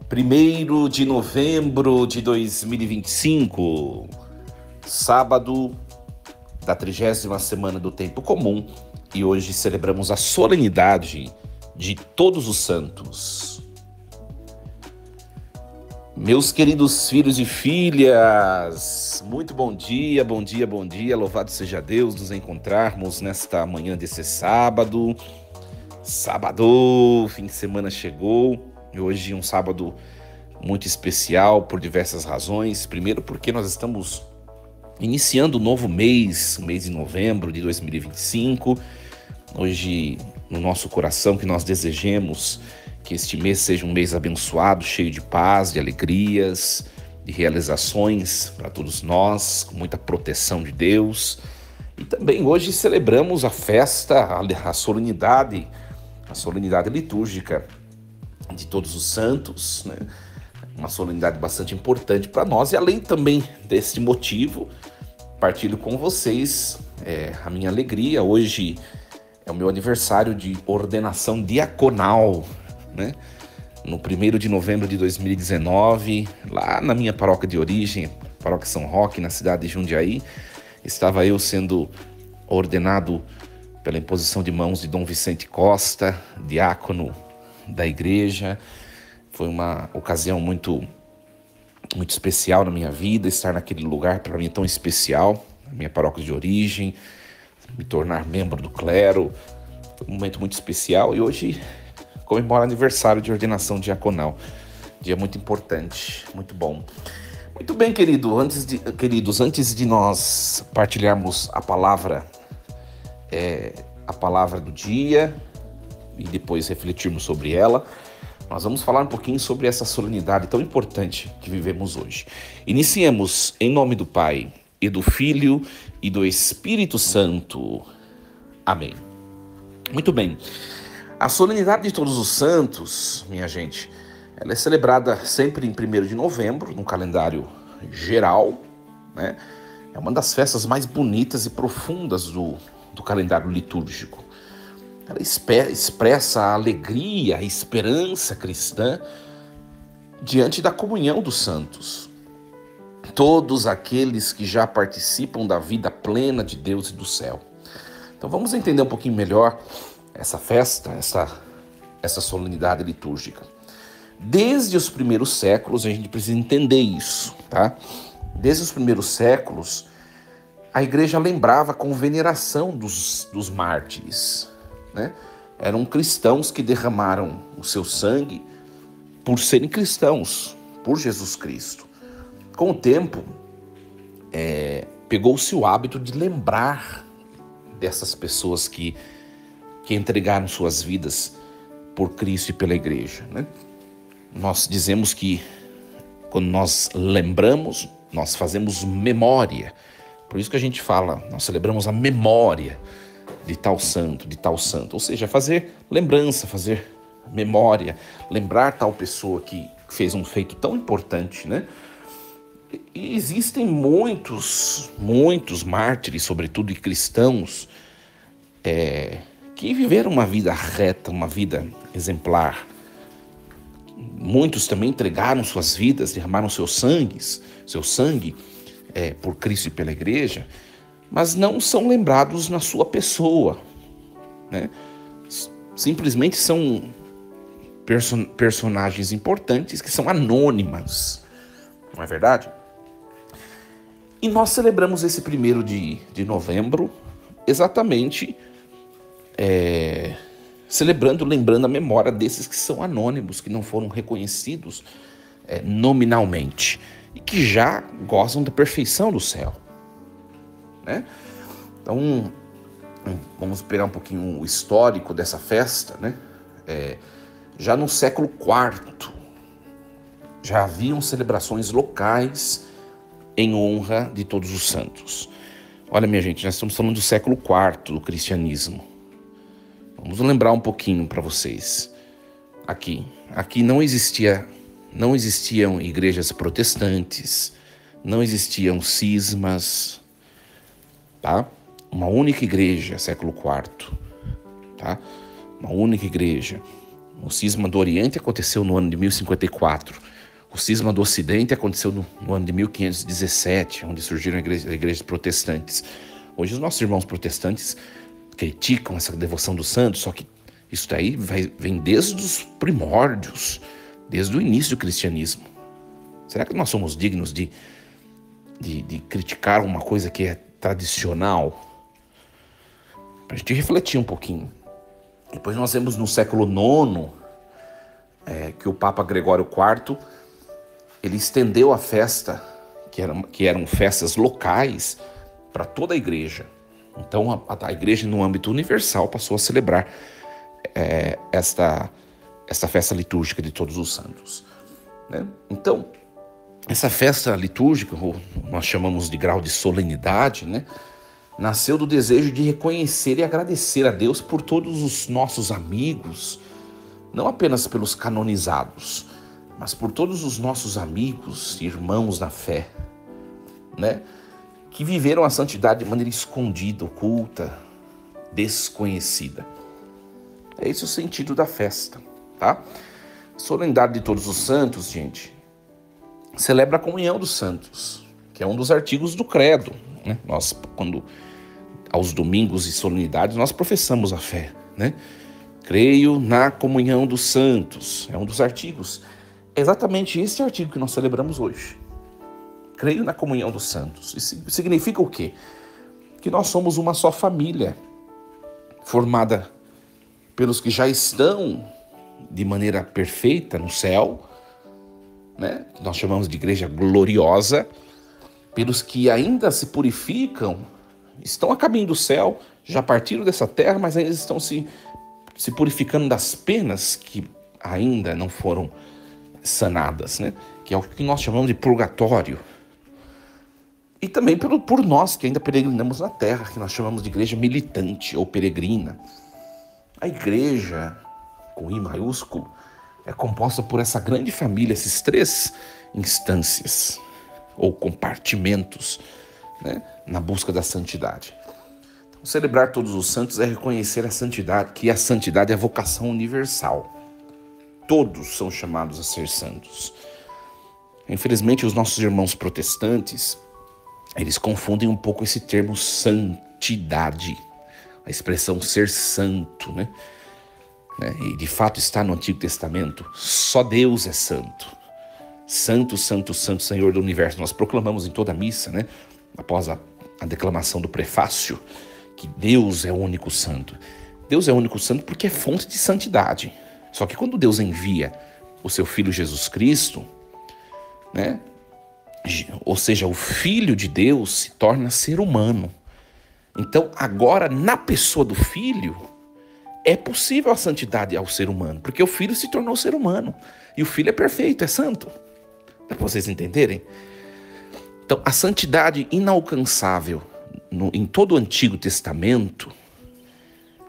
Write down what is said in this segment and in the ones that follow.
1º de novembro de 2025, sábado da 30ª semana do Tempo Comum, e hoje celebramos a solenidade de Todos os Santos. Meus queridos filhos e filhas, muito bom dia, bom dia, bom dia, louvado seja Deus nos encontrarmos nesta manhã desse sábado. Sábado, fim de semana chegou, e hoje um sábado muito especial por diversas razões. Primeiro porque nós estamos iniciando um novo mês, o mês de novembro de 2025. Hoje, no nosso coração, que nós desejemos que este mês seja um mês abençoado, cheio de paz, de alegrias, de realizações para todos nós, com muita proteção de Deus. E também hoje celebramos a festa, a solenidade litúrgica de Todos os Santos, né? Uma solenidade bastante importante para nós, e além também desse motivo, partilho com vocês a minha alegria. Hoje é o meu aniversário de ordenação diaconal, né? No 1º de novembro de 2019, lá na minha paróquia de origem, paróquia São Roque, na cidade de Jundiaí, estava eu sendo ordenado pela imposição de mãos de Dom Vicente Costa, diácono da igreja. Foi uma ocasião muito especial na minha vida, estar naquele lugar para mim tão especial, na minha paróquia de origem, me tornar membro do clero. Foi um momento muito especial, e hoje comemoro aniversário de ordenação diaconal. Dia muito importante, muito bom. Muito bem, queridos, antes de nós partilharmos a palavra do dia e depois refletirmos sobre ela, nós vamos falar um pouquinho sobre essa solenidade tão importante que vivemos hoje. Iniciemos em nome do Pai, e do Filho, e do Espírito Santo. Amém. Muito bem. A solenidade de Todos os Santos, minha gente, ela é celebrada sempre em 1º de novembro, no calendário geral, né? É uma das festas mais bonitas e profundas do calendário litúrgico. Ela expressa a alegria, a esperança cristã diante da comunhão dos santos. Todos aqueles que já participam da vida plena de Deus e do céu. Então vamos entender um pouquinho melhor essa festa, essa solenidade litúrgica. Desde os primeiros séculos, a gente precisa entender isso, tá? Desde os primeiros séculos, a igreja lembrava com veneração dos mártires, né? Eram cristãos que derramaram o seu sangue por serem cristãos, por Jesus Cristo. Com o tempo, pegou-se o hábito de lembrar dessas pessoas que entregaram suas vidas por Cristo e pela igreja, né? Nós dizemos que quando nós lembramos, nós fazemos memória. Por isso que a gente fala, nós celebramos a memória de tal santo, ou seja, fazer lembrança, fazer memória, lembrar tal pessoa que fez um feito tão importante, né? E existem muitos mártires, sobretudo, e cristãos, que viveram uma vida reta, uma vida exemplar. Muitos também entregaram suas vidas, derramaram seu sangue por Cristo e pela igreja, mas não são lembrados na sua pessoa, né? Simplesmente são personagens importantes que são anônimas, não é verdade? E nós celebramos esse 1º de novembro exatamente lembrando a memória desses que são anônimos, que não foram reconhecidos nominalmente e que já gozam da perfeição do céu, né? Então, vamos pegar um pouquinho o histórico dessa festa, né? Já no século IV, já haviam celebrações locais em honra de Todos os Santos. Olha, minha gente, nós estamos falando do século IV do cristianismo. Vamos lembrar um pouquinho para vocês. Aqui não existiam igrejas protestantes, não existiam cismas, tá? Uma única igreja, século IV, tá? Uma única igreja. O cisma do Oriente aconteceu no ano de 1054. O cisma do Ocidente aconteceu no ano de 1517, onde surgiram igrejas protestantes. Hoje os nossos irmãos protestantes criticam essa devoção dos santos, só que isso daí vem desde os primórdios, desde o início do cristianismo. Será que nós somos dignos de criticar uma coisa que é tradicional? Para a gente refletir um pouquinho. Depois nós vemos no século IX que o Papa Gregório IV ele estendeu a festa, que eram festas locais, para toda a igreja. Então a igreja, no âmbito universal, passou a celebrar esta festa litúrgica de Todos os Santos, né? Então, essa festa litúrgica, nós chamamos de grau de solenidade, né? Nasceu do desejo de reconhecer e agradecer a Deus por todos os nossos amigos, não apenas pelos canonizados, mas por todos os nossos amigos e irmãos na fé, né? Que viveram a santidade de maneira escondida, oculta, desconhecida. É esse o sentido da festa, tá? Solenidade de Todos os Santos, gente, celebra a comunhão dos santos, que é um dos artigos do credo, né? Nós, aos domingos e solenidades, nós professamos a fé, né? Creio na comunhão dos santos, é um dos artigos. É exatamente esse artigo que nós celebramos hoje. Creio na comunhão dos santos. Isso significa o quê? Que nós somos uma só família, formada pelos que já estão de maneira perfeita no céu, né? Nós chamamos de igreja gloriosa, pelos que ainda se purificam, estão a caminho do céu, já partiram dessa terra, mas ainda estão se purificando das penas que ainda não foram sanadas, né? Que é o que nós chamamos de purgatório. E também por nós que ainda peregrinamos na terra, que nós chamamos de igreja militante ou peregrina. A igreja, com I maiúsculo, é composta por essa grande família, esses três instâncias ou compartimentos, né, na busca da santidade. Então, celebrar Todos os Santos é reconhecer a santidade, que a santidade é a vocação universal. Todos são chamados a ser santos. Infelizmente, os nossos irmãos protestantes, eles confundem um pouco esse termo santidade, a expressão ser santo, né? E de fato está no Antigo Testamento. Só Deus é santo. Santo, santo, santo, Senhor do universo. Nós proclamamos em toda a missa, né? Após a declamação do prefácio, que Deus é o único santo. Deus é o único santo porque é fonte de santidade. Só que quando Deus envia o seu Filho Jesus Cristo, né? Ou seja, o Filho de Deus se torna ser humano. Então, agora, na pessoa do Filho, é possível a santidade ao ser humano, porque o Filho se tornou ser humano. E o Filho é perfeito, é santo. Para vocês entenderem? Então, a santidade inalcançável em todo o Antigo Testamento,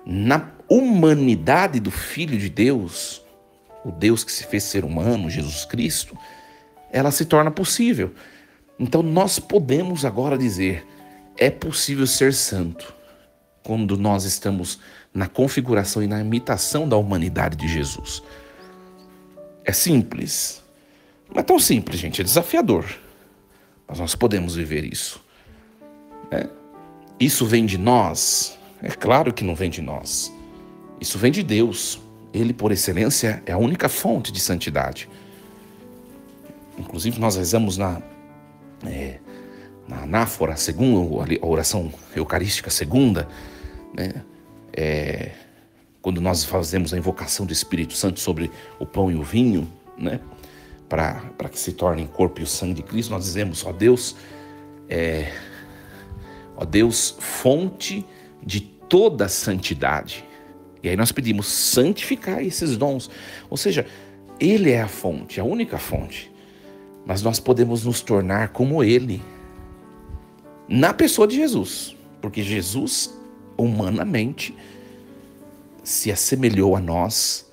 na humanidade do Filho de Deus, o Deus que se fez ser humano, Jesus Cristo, ela se torna possível. Então, nós podemos agora dizer, é possível ser santo quando nós estamos na configuração e na imitação da humanidade de Jesus. É simples. Não é tão simples, gente, é desafiador. Mas nós podemos viver isso. Isso vem de nós? É claro que não vem de nós. Isso vem de Deus. Ele, por excelência, é a única fonte de santidade. Inclusive, nós rezamos na anáfora segunda, a oração eucarística segunda, né? Quando nós fazemos a invocação do Espírito Santo sobre o pão e o vinho, né? Para que se tornem corpo e o sangue de Cristo, nós dizemos, ó Deus, fonte de toda santidade. E aí nós pedimos santificar esses dons. Ou seja, Ele é a fonte, a única fonte. Mas nós podemos nos tornar como Ele, na pessoa de Jesus. Porque Jesus, humanamente, se assemelhou a nós,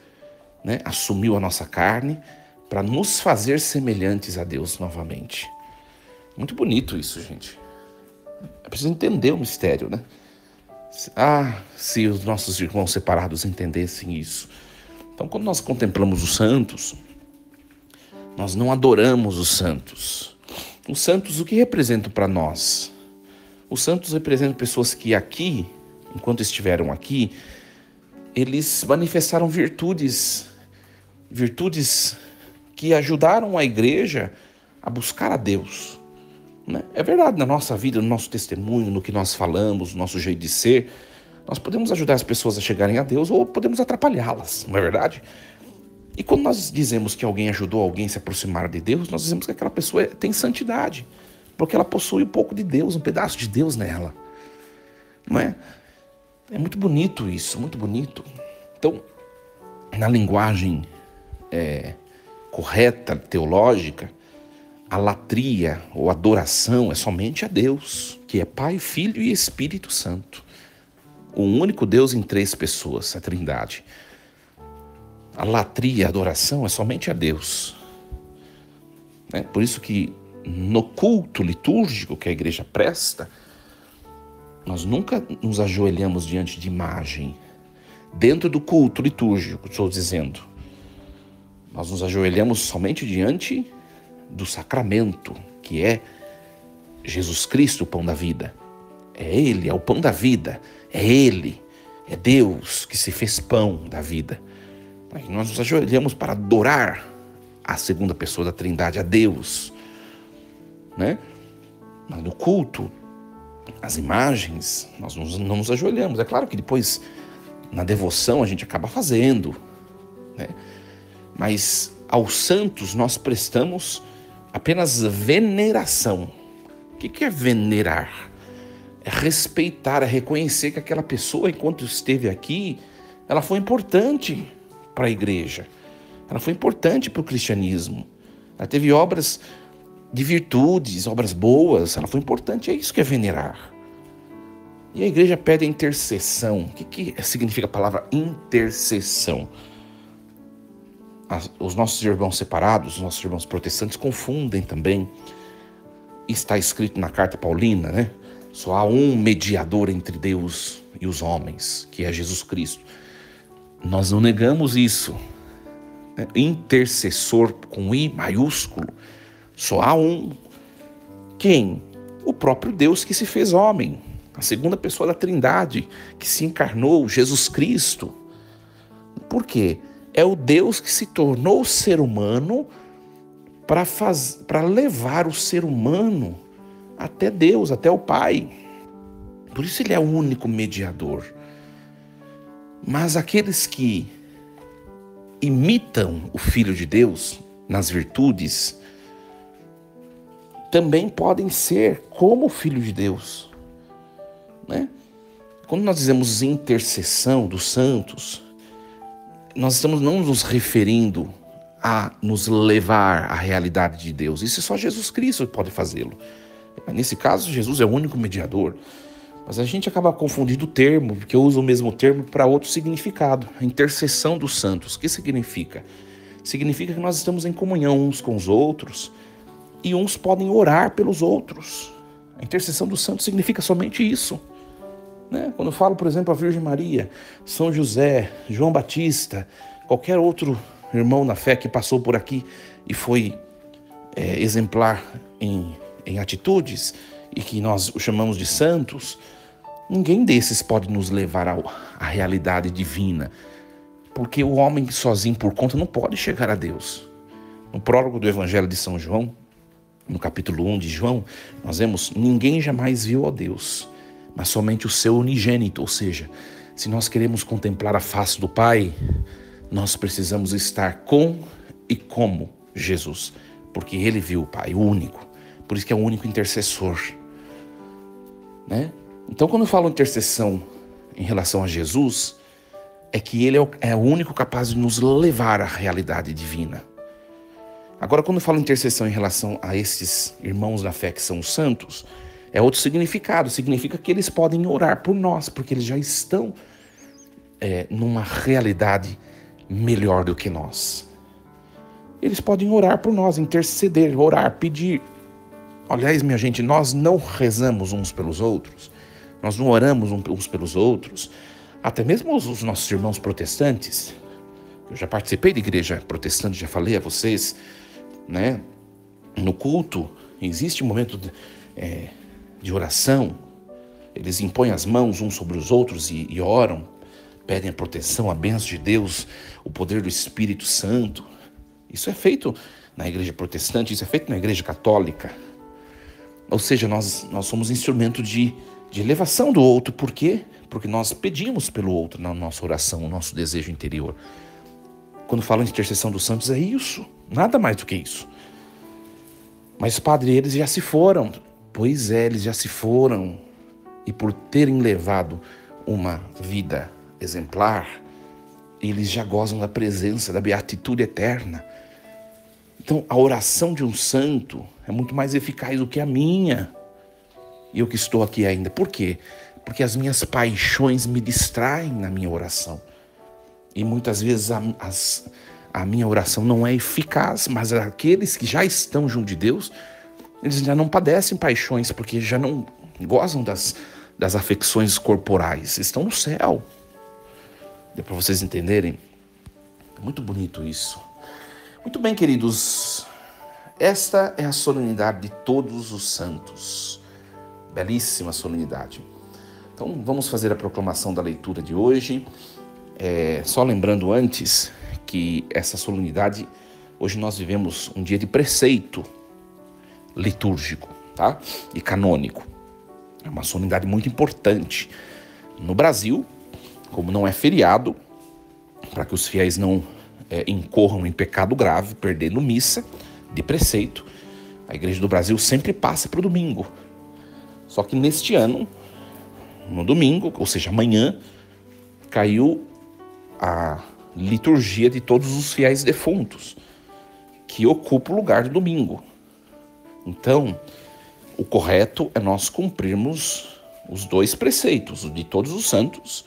né? Assumiu a nossa carne para nos fazer semelhantes a Deus novamente. Muito bonito isso, gente. É preciso entender o mistério, né? Se os nossos irmãos separados entendessem isso. Então, quando nós contemplamos os santos, nós não adoramos os santos. Os santos, o que representam para nós? Os santos representam pessoas que aqui, enquanto estiveram aqui, eles manifestaram virtudes que ajudaram a igreja a buscar a Deus. Né? É verdade, na nossa vida, no nosso testemunho, no que nós falamos, no nosso jeito de ser, nós podemos ajudar as pessoas a chegarem a Deus ou podemos atrapalhá-las, não é verdade? E quando nós dizemos que alguém ajudou alguém a se aproximar de Deus, nós dizemos que aquela pessoa tem santidade, porque ela possui um pouco de Deus, um pedaço de Deus nela. Não é? É muito bonito isso, muito bonito. Então, na linguagem correta, teológica, a latria ou adoração é somente a Deus, que é Pai, Filho e Espírito Santo. O único Deus em 3 pessoas, a Trindade. A latria, a adoração é somente a Deus. Por isso que no culto litúrgico que a igreja presta, nós nunca nos ajoelhamos diante de imagem. Dentro do culto litúrgico, estou dizendo, nós nos ajoelhamos somente diante do sacramento, que é Jesus Cristo, o pão da vida. É Ele, é o pão da vida. É Ele, é Deus que se fez pão da vida. Nós nos ajoelhamos para adorar a segunda pessoa da Trindade, a Deus. Né? Mas no culto, as imagens, nós não nos ajoelhamos. É claro que depois, na devoção, a gente acaba fazendo. Né? Mas aos santos nós prestamos apenas veneração. O que é venerar? É respeitar, é reconhecer que aquela pessoa, enquanto esteve aqui, ela foi importante para a igreja. Ela foi importante para o cristianismo. Ela teve obras de virtudes, obras boas. Ela foi importante. É isso que é venerar. E a igreja pede a intercessão. O que significa a palavra intercessão? Os nossos irmãos separados, os nossos irmãos protestantes confundem também. Está escrito na carta paulina, né? Só há um mediador entre Deus e os homens, que é Jesus Cristo. Nós não negamos isso. Intercessor com I maiúsculo. Só há um. Quem? O próprio Deus que se fez homem. A segunda pessoa da Trindade, que se encarnou, Jesus Cristo. Por quê? É o Deus que se tornou ser humano para levar o ser humano até Deus, até o Pai. Por isso ele é o único mediador. Mas aqueles que imitam o Filho de Deus nas virtudes também podem ser como o Filho de Deus. Né? Quando nós dizemos intercessão dos santos, nós estamos não nos referindo a nos levar à realidade de Deus. Isso é só Jesus Cristo que pode fazê-lo. Nesse caso, Jesus é o único mediador. Mas a gente acaba confundindo o termo, porque usa o mesmo termo para outro significado. A intercessão dos santos. O que significa? Significa que nós estamos em comunhão uns com os outros e uns podem orar pelos outros. A intercessão dos santos significa somente isso. Né? Quando eu falo, por exemplo, a Virgem Maria, São José, João Batista, qualquer outro irmão na fé que passou por aqui e foi exemplar em atitudes e que nós o chamamos de santos, ninguém desses pode nos levar à realidade divina, porque o homem sozinho por conta não pode chegar a Deus. No prólogo do Evangelho de São João, no capítulo 1 de João, nós vemos: ninguém jamais viu a Deus, mas somente o seu unigênito. Ou seja, se nós queremos contemplar a face do Pai, nós precisamos estar com e como Jesus, porque Ele viu o Pai, o único. Por isso que é o único intercessor. Né? Então, quando eu falo intercessão em relação a Jesus, é que Ele é o único capaz de nos levar à realidade divina. Agora, quando eu falo intercessão em relação a esses irmãos da fé que são os santos, é outro significado. Significa que eles podem orar por nós, porque eles já estão numa realidade melhor do que nós. Eles podem orar por nós, interceder, orar, pedir. Aliás, minha gente, nós não rezamos uns pelos outros, nós não oramos uns pelos outros, até mesmo os nossos irmãos protestantes, Eu já participei de igreja protestante, já falei a vocês, né? No culto, existe um momento de oração. Eles impõem as mãos uns sobre os outros e oram, pedem a proteção, a bênção de Deus, o poder do Espírito Santo. Isso é feito na igreja protestante, isso é feito na igreja católica. Ou seja, nós somos instrumento de elevação do outro. Por quê? Porque nós pedimos pelo outro na nossa oração, o nosso desejo interior. Quando falam de intercessão dos santos, é isso, nada mais do que isso. Mas, padre, eles já se foram. Pois é, eles já se foram. E por terem levado uma vida exemplar, eles já gozam da presença, da beatitude eterna. Então, a oração de um santo é muito mais eficaz do que a minha. E eu que estou aqui ainda. Por quê? Porque as minhas paixões me distraem na minha oração. E muitas vezes a minha oração não é eficaz, mas aqueles que já estão junto de Deus, eles já não padecem paixões, porque já não gozam das afecções corporais. Estão no céu. Deu para vocês entenderem? Muito bonito isso. Muito bem, queridos. Esta é a solenidade de todos os santos. Belíssima solenidade. Então, vamos fazer a proclamação da leitura de hoje. Só lembrando antes que essa solenidade, hoje nós vivemos um dia de preceito litúrgico, tá? E canônico. É uma solenidade muito importante. No Brasil, como não é feriado, para que os fiéis não incorram em pecado grave, perdendo missa de preceito, a Igreja do Brasil sempre passa para o domingo. Só que neste ano, no domingo, ou seja, amanhã, caiu a liturgia de todos os fiéis defuntos, que ocupa o lugar do domingo. Então, o correto é nós cumprirmos os dois preceitos, o de todos os santos,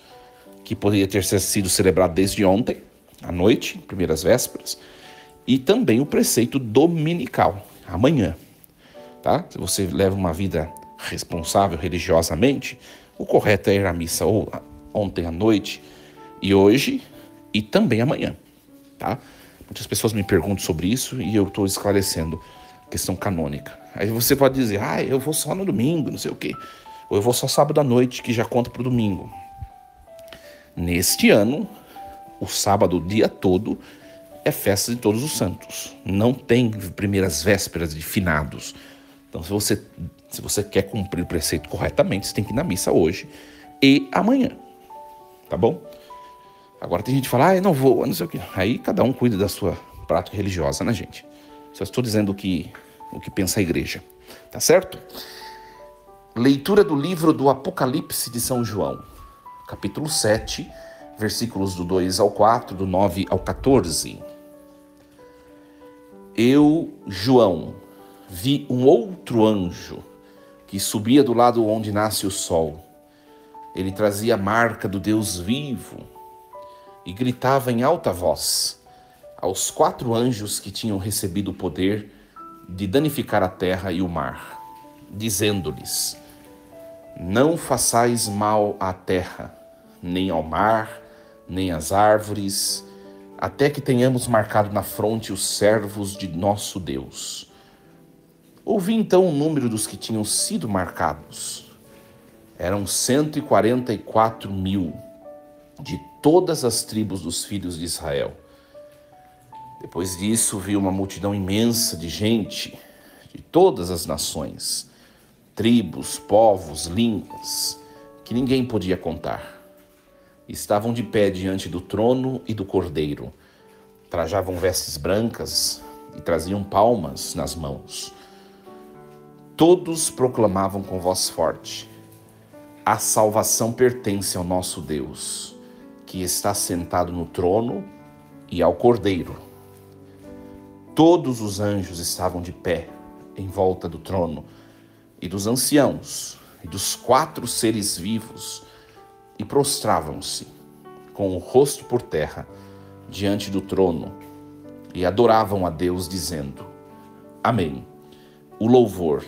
que poderia ter sido celebrado desde ontem, à noite, primeiras vésperas, e também o preceito dominical, amanhã. Tá? Se você leva uma vida responsável religiosamente, o correto é ir à missa ou ontem à noite e hoje e também amanhã. Tá? Muitas pessoas me perguntam sobre isso e eu estou esclarecendo a questão canônica. Aí você pode dizer, eu vou só no domingo, não sei o quê. Ou eu vou só sábado à noite, que já conta para o domingo. Neste ano, o sábado o dia todo é festa de todos os santos. Não tem primeiras vésperas de finados. Então, se você quer cumprir o preceito corretamente, você tem que ir na missa hoje e amanhã. Tá bom? Agora tem gente que fala, eu não vou, não sei o quê. Aí cada um cuida da sua prática religiosa, né, gente? Só estou dizendo o que pensa a igreja. Tá certo? Leitura do livro do Apocalipse de São João. Capítulo 7, versículos do 2 ao 4, do 9 ao 14. Eu, João, vi um outro anjo que subia do lado onde nasce o sol. Ele trazia a marca do Deus vivo e gritava em alta voz aos 4 anjos que tinham recebido o poder de danificar a terra e o mar, dizendo-lhes: não façais mal à terra, nem ao mar, nem às árvores, até que tenhamos marcado na fronte os servos de nosso Deus. Ouvi então o número dos que tinham sido marcados. Eram 144.000 de todas as tribos dos filhos de Israel. Depois disso, vi uma multidão imensa de gente de todas as nações, tribos, povos, línguas, que ninguém podia contar. Estavam de pé diante do trono e do Cordeiro. Trajavam vestes brancas e traziam palmas nas mãos. Todos proclamavam com voz forte: a salvação pertence ao nosso Deus, que está sentado no trono, e ao Cordeiro. Todos os anjos estavam de pé em volta do trono, e dos anciãos, e dos 4 seres vivos, e prostravam-se, com o rosto por terra, diante do trono, e adoravam a Deus, dizendo: Amém. O louvor,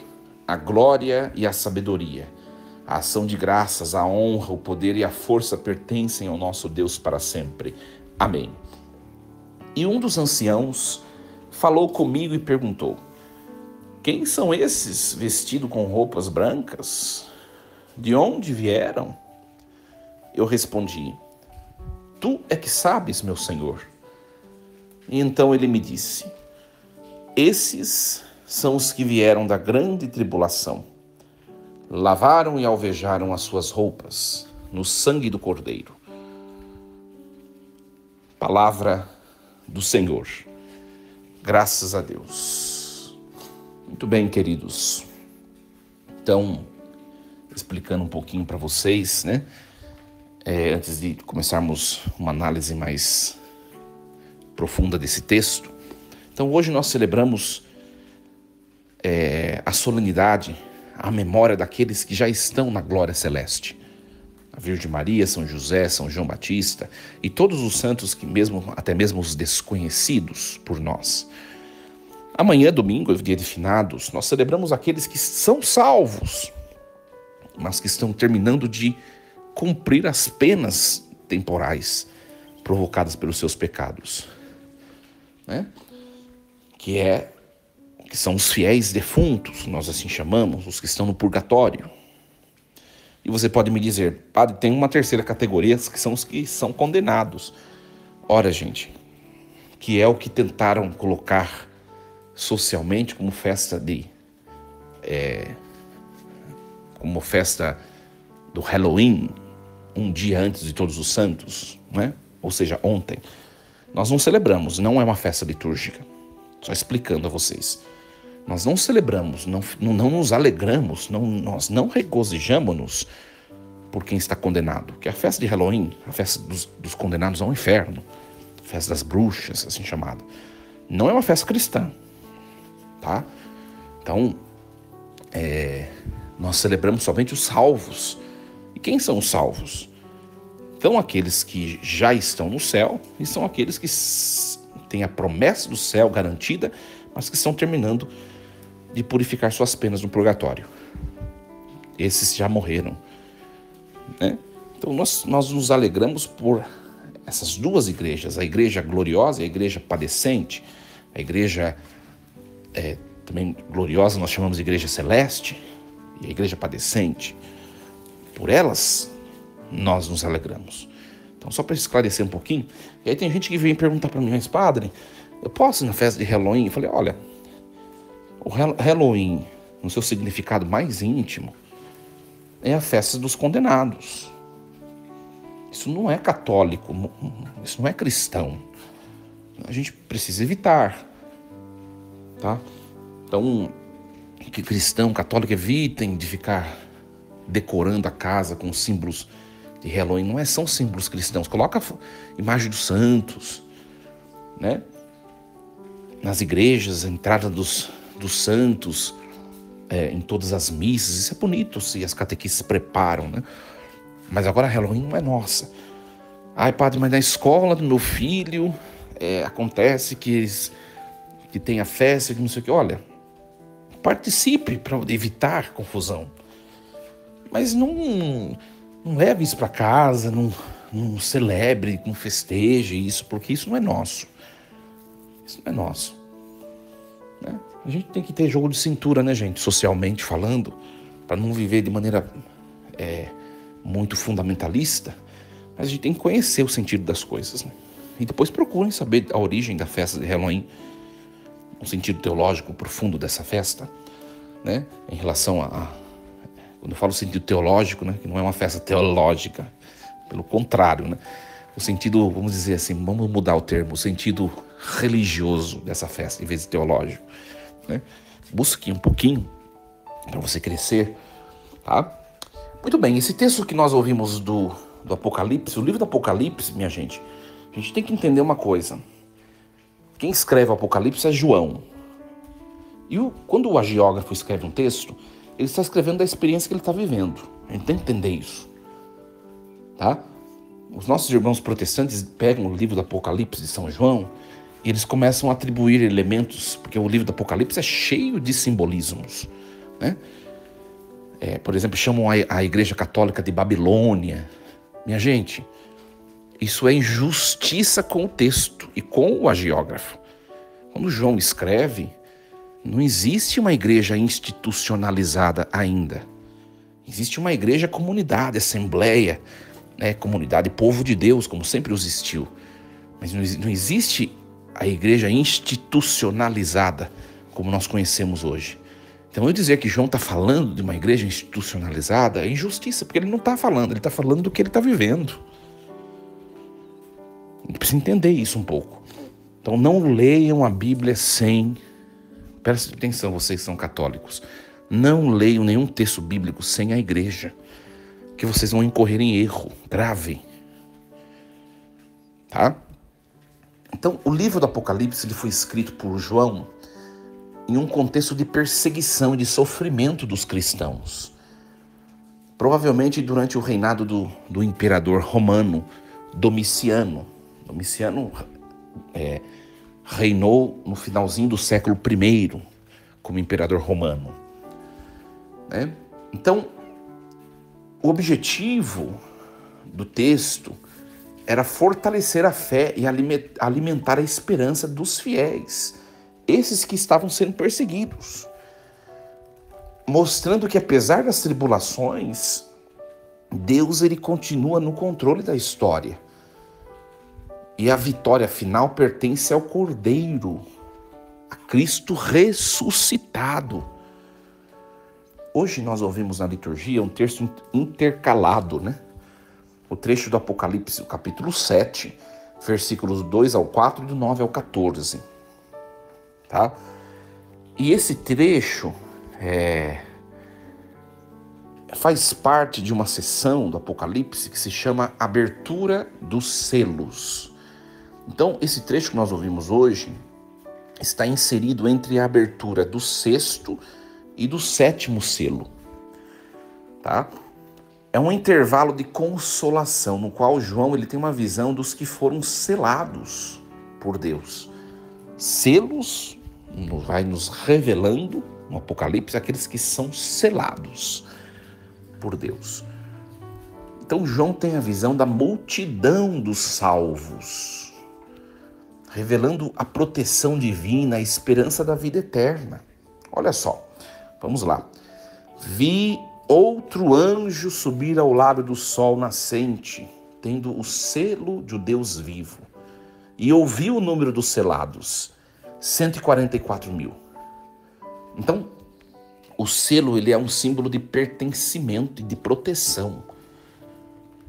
a glória e a sabedoria, a ação de graças, a honra, o poder e a força pertencem ao nosso Deus para sempre. Amém. E um dos anciãos falou comigo e perguntou: quem são esses vestidos com roupas brancas? De onde vieram? Eu respondi: tu é que sabes, meu senhor. E então ele me disse: esses são os que vieram da grande tribulação. Lavaram e alvejaram as suas roupas no sangue do Cordeiro. Palavra do Senhor. Graças a Deus. Muito bem, queridos. Então, explicando um pouquinho para vocês, né? Antes de começarmos uma análise mais profunda desse texto. Então, hoje nós celebramos a solenidade, a memória daqueles que já estão na glória celeste. A Virgem Maria, São José, São João Batista e todos os santos que até mesmo os desconhecidos por nós. Amanhã, domingo, é o dia de finados, nós celebramos aqueles que são salvos, mas que estão terminando de cumprir as penas temporais provocadas pelos seus pecados, né? Que são os fiéis defuntos, nós assim chamamos, os que estão no purgatório. E você pode me dizer: padre, tem uma terceira categoria, que são os que são condenados. Ora, gente, que é o que tentaram colocar socialmente como festa como festa do Halloween, um dia antes de Todos os Santos, né? Ou seja, ontem. Nós não celebramos, não é uma festa litúrgica. Só explicando a vocês. Nós não celebramos, não nos alegramos, nós não regozijamos-nos por quem está condenado. Que a festa de Halloween, a festa dos condenados ao inferno, a festa das bruxas, assim chamada, não é uma festa cristã, tá? Então, nós celebramos somente os salvos. E quem são os salvos? São aqueles que já estão no céu e são aqueles que têm a promessa do céu garantida, mas que estão terminando de purificar suas penas no purgatório. Esses já morreram, né? Então nós nos alegramos por essas duas igrejas, a igreja gloriosa e a igreja padecente. A igreja também gloriosa nós chamamos de igreja celeste, e a igreja padecente. Por elas nós nos alegramos. Então, só para esclarecer um pouquinho, e aí tem gente que vem perguntar para mim: mas padre, eu posso ir na festa de Halloween? Eu falei: olha, o Halloween, no seu significado mais íntimo, é a festa dos condenados. Isso não é católico, isso não é cristão. A gente precisa evitar, tá? Então, que cristão, católico, evitem de ficar decorando a casa com símbolos de Halloween. Não são símbolos cristãos. Coloca a imagem dos santos, né? Nas igrejas, a entrada dos santos em todas as missas. Isso é bonito se as catequistas preparam, né? Mas agora Halloween não é nossa. Ai, padre, mas na escola do meu filho acontece que tem a festa, que não sei o que. Olha, participe para evitar confusão. Mas não leve isso para casa, não celebre, não festeje isso, porque isso não é nosso. Isso não é nosso, né? A gente tem que ter jogo de cintura, né, gente? Socialmente falando, para não viver de maneira muito fundamentalista. Mas a gente tem que conhecer o sentido das coisas, né? E depois procurem saber a origem da festa de Halloween, o sentido teológico profundo dessa festa, né? Em relação quando eu falo sentido teológico, né, que não é uma festa teológica, pelo contrário, né, o sentido, vamos dizer assim, vamos mudar o termo, o sentido religioso dessa festa, em vez de teológico, né? Busque um pouquinho para você crescer, tá? Muito bem, esse texto que nós ouvimos do Apocalipse, o livro do Apocalipse, minha gente, a gente tem que entender uma coisa. Quem escreve o Apocalipse é João. E quando o agiógrafo escreve um texto, ele está escrevendo da experiência que ele está vivendo. A gente tem que entender isso, tá? Os nossos irmãos protestantes pegam o livro do Apocalipse de São João e eles começam a atribuir elementos, porque o livro do Apocalipse é cheio de simbolismos, né? Por exemplo, chamam a Igreja Católica de Babilônia. Minha gente, Isso é injustiça com o texto e com o agiógrafo. Quando João escreve, não existe uma igreja institucionalizada ainda. Existe uma igreja comunidade, assembleia, né, comunidade, povo de Deus, como sempre existiu. Mas não existe a igreja institucionalizada, como nós conhecemos hoje. Então, eu dizer que João está falando de uma igreja institucionalizada é injustiça, porque ele não está falando, ele está falando do que ele está vivendo. A gente precisa entender isso um pouco. Então, não leiam a Bíblia sem... Prestem atenção, vocês que são católicos. Não leiam nenhum texto bíblico sem a igreja, que vocês vão incorrer em erro grave. Tá? Então, o livro do Apocalipse ele foi escrito por João em um contexto de perseguição e de sofrimento dos cristãos. Provavelmente durante o reinado do imperador romano Domiciano. Domiciano reinou no finalzinho do século I como imperador romano. Né? Então, o objetivo do texto era fortalecer a fé e alimentar a esperança dos fiéis, esses que estavam sendo perseguidos, mostrando que apesar das tribulações, Deus ele continua no controle da história. E a vitória final pertence ao Cordeiro, a Cristo ressuscitado. Hoje nós ouvimos na liturgia um texto intercalado, né? O trecho do Apocalipse, o capítulo 7, versículos 2 ao 4 e do 9 ao 14. Tá? E esse trecho faz parte de uma seção do Apocalipse que se chama Abertura dos Selos. Então, esse trecho que nós ouvimos hoje está inserido entre a abertura do 6º e do 7º selo. Tá? É um intervalo de consolação, no qual João ele tem uma visão dos que foram selados por Deus. Selos vai nos revelando no Apocalipse aqueles que são selados por Deus. Então João tem a visão da multidão dos salvos, revelando a proteção divina, a esperança da vida eterna. Olha só, vamos lá. Vi outro anjo subir ao lado do sol nascente, tendo o selo de Deus vivo, e ouvi o número dos selados, 144 mil. Então, o selo ele é um símbolo de pertencimento e de proteção.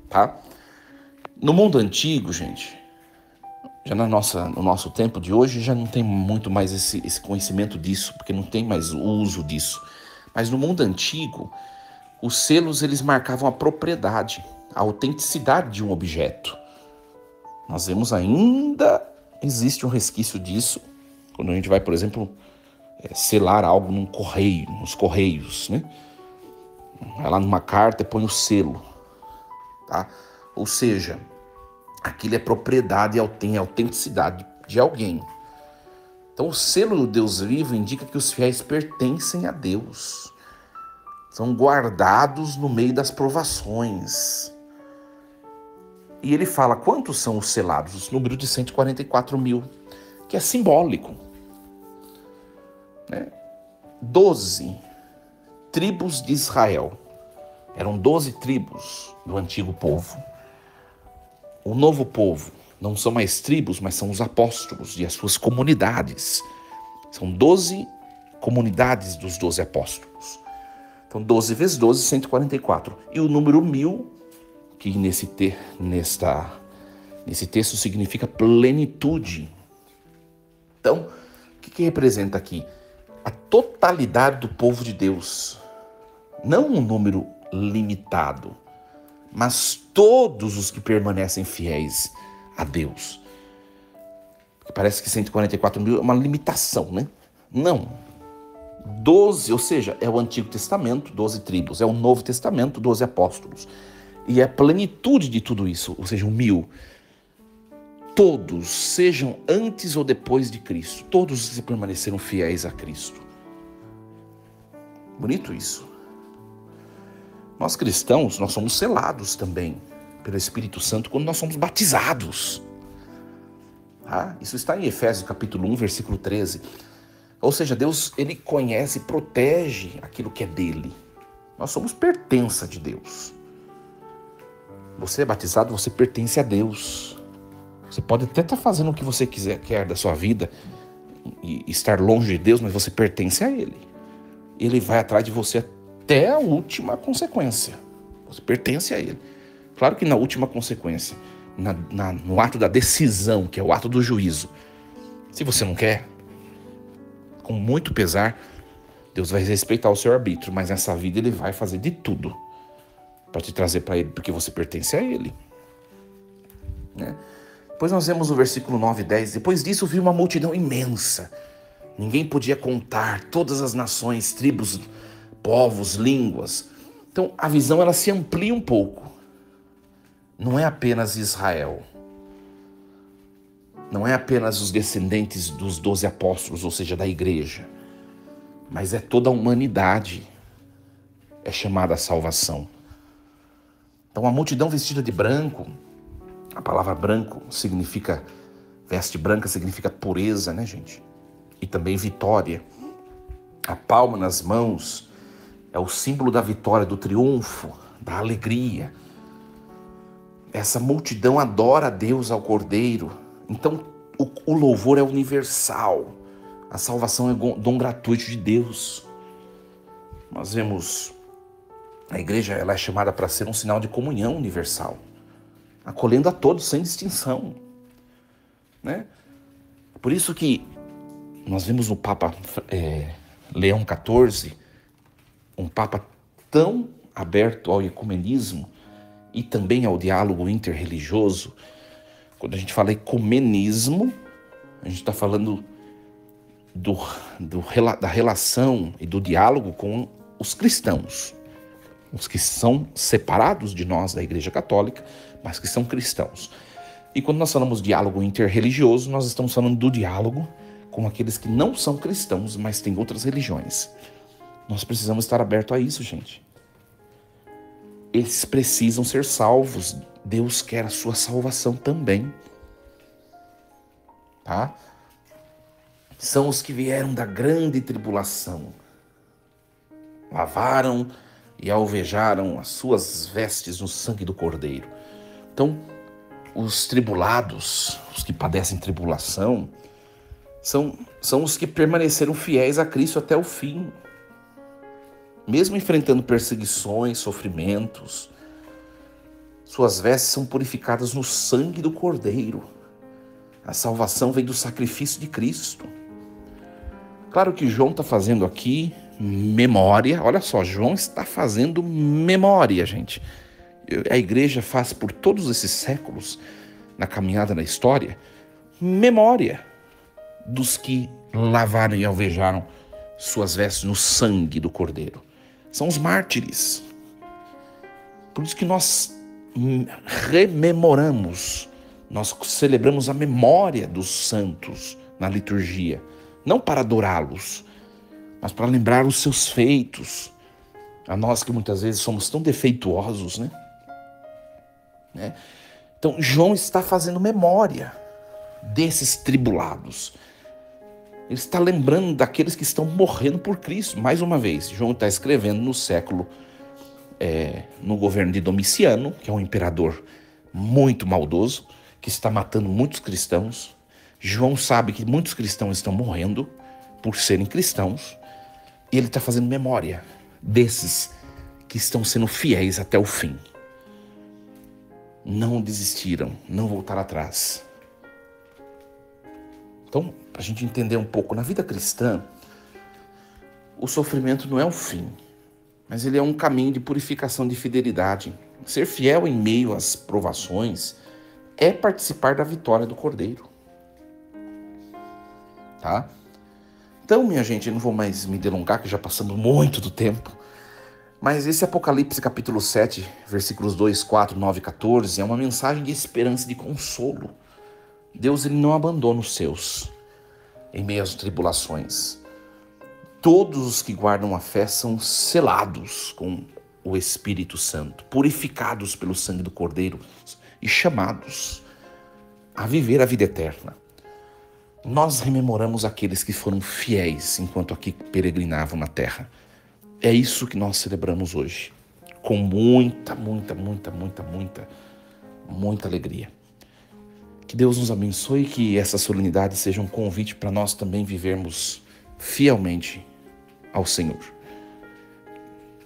Tá? No mundo antigo, gente, já no nosso tempo de hoje, já não tem muito mais esse conhecimento disso, porque não tem mais o uso disso. Mas no mundo antigo, os selos eles marcavam a propriedade, a autenticidade de um objeto. Nós vemos ainda, existe um resquício disso, quando a gente vai, por exemplo, selar algo num correio, nos correios, né? Vai lá numa carta e põe o selo. Tá? Ou seja, aquilo é propriedade e tem autenticidade de alguém. Então o selo do Deus vivo indica que os fiéis pertencem a Deus. São guardados no meio das provações. E ele fala, quantos são os selados? O número de 144 mil, que é simbólico. 12 tribos de Israel. Eram 12 tribos do antigo povo. O novo povo não são mais tribos, mas são os apóstolos e as suas comunidades. São 12 comunidades dos 12 apóstolos. Então 12 vezes 12, 144. E o número 1000, que nesse texto significa plenitude. Então, o que representa aqui? A totalidade do povo de Deus. Não um número limitado, mas todos os que permanecem fiéis a Deus. Parece que 144 mil é uma limitação, né? Não. 12, ou seja, é o Antigo Testamento, 12 tribos. É o Novo Testamento, 12 apóstolos. E é a plenitude de tudo isso, ou seja, 1000. Todos, sejam antes ou depois de Cristo, todos se permaneceram fiéis a Cristo. Bonito isso. Nós cristãos, nós somos selados também. pelo Espírito Santo quando nós somos batizados. Tá? Isso está em Efésios capítulo 1, versículo 13. Ou seja, Deus, ele conhece e protege aquilo que é dele. Nós somos pertença de Deus. Você é batizado, você pertence a Deus. Você pode até estar fazendo o que você quer da sua vida e estar longe de Deus, mas você pertence a Ele. Ele vai atrás de você até a última consequência. Você pertence a Ele. Claro que na última consequência, no ato da decisão, que é o ato do juízo, se você não quer, com muito pesar, Deus vai respeitar o seu arbítrio, mas nessa vida Ele vai fazer de tudo para te trazer para Ele, porque você pertence a Ele. Né? Depois nós vemos o versículo 9 e 10. Depois disso vi uma multidão imensa. Ninguém podia contar, todas as nações, tribos, povos, línguas. Então a visão ela se amplia um pouco. Não é apenas Israel. Não é apenas os descendentes dos 12 apóstolos, ou seja, da igreja. Mas é toda a humanidade é chamada à salvação. Então a multidão vestida de branco, a palavra branco significa, veste branca significa pureza, né, gente? E também vitória. A palma nas mãos é o símbolo da vitória, do triunfo, da alegria. Essa multidão adora a Deus, ao Cordeiro. Então o louvor é universal. A salvação é dom gratuito de Deus. Nós vemos a igreja, ela é chamada para ser um sinal de comunhão universal, acolhendo a todos sem distinção, né? Por isso que nós vemos no Papa Leão XIV, um Papa tão aberto ao ecumenismo e também ao diálogo interreligioso. Quando a gente fala ecumenismo, a gente está falando da relação e do diálogo com os cristãos, os que são separados de nós da Igreja Católica, mas que são cristãos. E quando nós falamos diálogo interreligioso, nós estamos falando do diálogo com aqueles que não são cristãos, mas têm outras religiões. Nós precisamos estar abertos a isso, gente. Eles precisam ser salvos. Deus quer a sua salvação também. Tá? São os que vieram da grande tribulação. Lavaram e alvejaram as suas vestes no sangue do Cordeiro. Então, os tribulados, os que padecem tribulação, são os que permaneceram fiéis a Cristo até o fim. Mesmo enfrentando perseguições, sofrimentos, suas vestes são purificadas no sangue do Cordeiro. A salvação vem do sacrifício de Cristo. Claro que João está fazendo aqui memória. Olha só, João está fazendo memória, gente. A igreja faz por todos esses séculos, na caminhada na história, memória dos que lavaram e alvejaram suas vestes no sangue do Cordeiro. São os mártires. Por isso que nós rememoramos, nós celebramos a memória dos santos na liturgia. Não para adorá-los, mas para lembrar os seus feitos. A nós que muitas vezes somos tão defeituosos, né? Então, João está fazendo memória desses tribulados. Ele está lembrando daqueles que estão morrendo por Cristo. Mais uma vez, João está escrevendo no século, no governo de Domiciano, que é um imperador muito maldoso, que está matando muitos cristãos. João sabe que muitos cristãos estão morrendo por serem cristãos. E ele está fazendo memória desses que estão sendo fiéis até o fim. Não desistiram, não voltaram atrás. Então, para a gente entender um pouco, na vida cristã, o sofrimento não é o fim, mas ele é um caminho de purificação de fidelidade. Ser fiel em meio às provações é participar da vitória do Cordeiro. Tá? Então, minha gente, eu não vou mais me delongar, que já passamos muito do tempo. Mas esse Apocalipse capítulo 7, versículos 2, 4, 9 e 14, é uma mensagem de esperança e de consolo. Deus, ele não abandona os seus em meio às tribulações. Todos os que guardam a fé são selados com o Espírito Santo, purificados pelo sangue do Cordeiro e chamados a viver a vida eterna. Nós rememoramos aqueles que foram fiéis enquanto aqui peregrinavam na terra. É isso que nós celebramos hoje, com muita alegria. Que Deus nos abençoe e que essa solenidade seja um convite para nós também vivermos fielmente ao Senhor.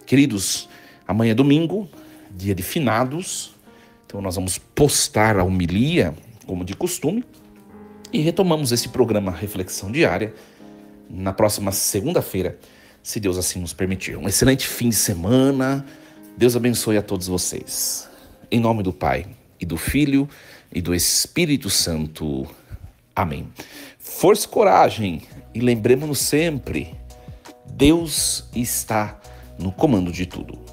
Queridos, amanhã é domingo, dia de finados, então nós vamos postar a homilia, como de costume, e retomamos esse programa Reflexão Diária na próxima segunda-feira, se Deus assim nos permitir. Um excelente fim de semana, Deus abençoe a todos vocês. Em nome do Pai, e do Filho, e do Espírito Santo. Amém. Força e coragem, e lembremos-nos sempre, Deus está no comando de tudo.